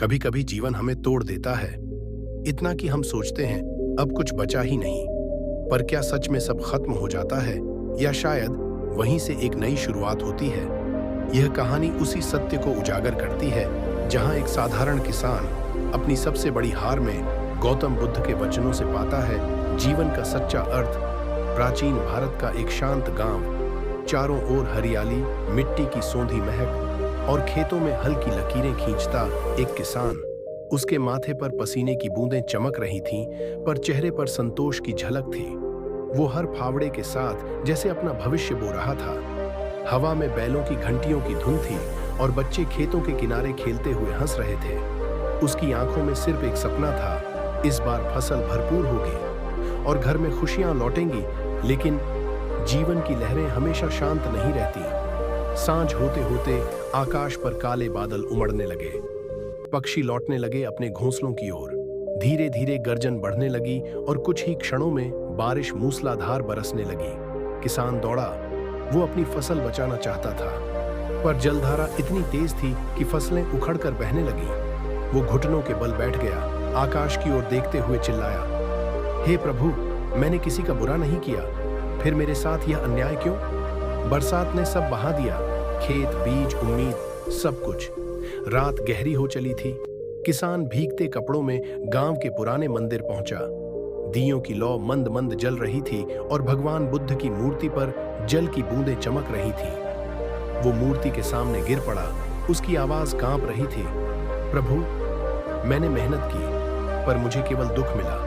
कभी कभी जीवन हमें तोड़ देता है, इतना कि हम सोचते हैं अब कुछ बचा ही नहीं। पर क्या सच में सब खत्म हो जाता है, या शायद वहीं से एक नई शुरुआत होती है? यह कहानी उसी सत्य को उजागर करती है जहां एक साधारण किसान अपनी सबसे बड़ी हार में गौतम बुद्ध के वचनों से पाता है जीवन का सच्चा अर्थ। प्राचीन भारत का एक शांत गांव, चारों ओर हरियाली, मिट्टी की सौंधी महक और खेतों में हल्की लकीरें खींचता एक किसान। उसके माथे पर पसीने की बूंदें चमक रही थीं, पर चेहरे पर संतोष की झलक थी। वो हर फावड़े के साथ जैसे अपना भविष्य बो रहा था। हवा में बैलों की घंटियों की धुन थी और बच्चे खेतों के किनारे खेलते हुए हंस रहे थे। उसकी आंखों में सिर्फ एक सपना था, इस बार फसल भरपूर होगी और घर में खुशियां लौटेंगी। लेकिन जीवन की लहरें हमेशा शांत नहीं रहती। सांझ होते होते आकाश पर काले बादल उमड़ने लगे। पक्षी लौटने लगे अपने घोंसलों की ओर। धीरे धीरे गर्जन बढ़ने लगी और कुछ ही क्षणों में बारिश मूसलाधार बरसने लगी। किसान दौड़ा, वो अपनी फसल बचाना चाहता था, पर जलधारा इतनी तेज थी कि फसलें उखड़कर बहने लगी। वो घुटनों के बल बैठ गया, आकाश की ओर देखते हुए चिल्लाया, हे प्रभु, मैंने किसी का बुरा नहीं किया, फिर मेरे साथ यह अन्याय क्यों? बरसात ने सब बहा दिया, खेत, बीज, उम्मीद, सब कुछ। रात गहरी हो चली थी। किसान भीगते कपड़ों में गांव के पुराने मंदिर पहुंचा। दियों की लौ मंद मंद जल रही थी और भगवान बुद्ध की मूर्ति पर जल की बूंदें चमक रही थी। वो मूर्ति के सामने गिर पड़ा, उसकी आवाज कांप रही थी, प्रभु, मैंने मेहनत की, पर मुझे केवल दुख मिला।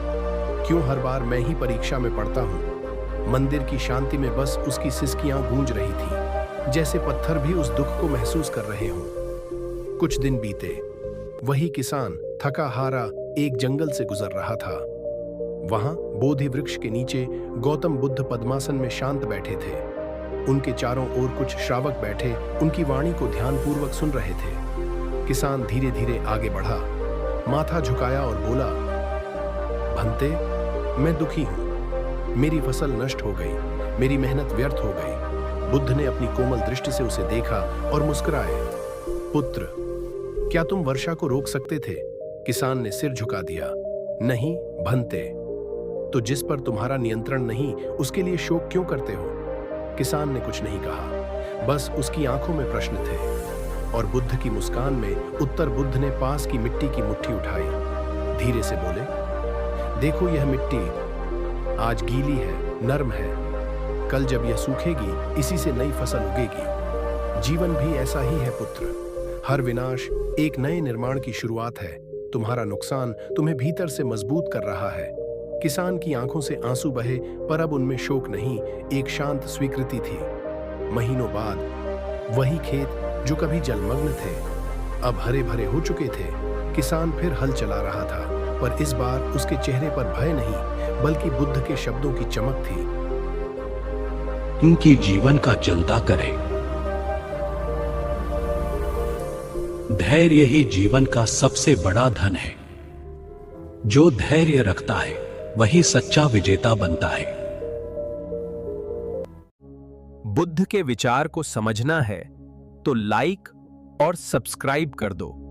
क्यों हर बार मैं ही परीक्षा में पड़ता हूँ? मंदिर की शांति में बस उसकी सिसकियां गूंज रही थी, जैसे पत्थर भी उस दुख को महसूस कर रहे हों। कुछ दिन बीते। वही किसान थका हारा एक जंगल से गुजर रहा था। वहां बोधि वृक्ष के नीचे गौतम बुद्ध पद्मासन में शांत बैठे थे। उनके चारों ओर कुछ श्रावक बैठे उनकी वाणी को ध्यानपूर्वक सुन रहे थे। किसान धीरे धीरे आगे बढ़ा, माथा झुकाया और बोला, भंते, मैं दुखी हूं। मेरी फसल नष्ट हो गई, मेरी मेहनत व्यर्थ हो गई। बुद्ध ने अपनी कोमल दृष्टि से उसे देखा और मुस्कुराए। पुत्र, क्या तुम वर्षा को रोक सकते थे? किसान ने सिर झुका दिया। नहीं भंते, तो जिस पर तुम्हारा नियंत्रण नहीं, उसके लिए शोक क्यों करते हो? किसान ने कुछ नहीं कहा, बस उसकी आंखों में प्रश्न थे। और बुद्ध की मुस्कान में उत्तर बुद्ध ने पास की मिट्टी की मुट्ठी उठाई। धीरे से बोले, देखो यह मिट्टी आज गीली है, नर्म है। कल जब यह सूखेगी, इसी से नई फसल उगेगी। जीवन भी ऐसा ही है पुत्र। हर विनाश एक नए निर्माण की शुरुआत है। तुम्हारा नुकसान तुम्हें भीतर से मजबूत कर रहा है। किसान की आंखों से आंसू बहे, पर अब उनमें शोक नहीं, एक शांत स्वीकृति थी। महीनों बाद वही खेत जो कभी जलमग्न थे, अब हरे भरे हो चुके थे। किसान फिर हल चला रहा था, पर इस बार उसके चेहरे पर भय नहीं, बल्कि बुद्ध के शब्दों की चमक थी। क्योंकि जीवन का चलता करे। धैर्य ही जीवन का सबसे बड़ा धन है। जो धैर्य रखता है वही सच्चा विजेता बनता है। बुद्ध के विचार को समझना है तो लाइक और सब्सक्राइब कर दो।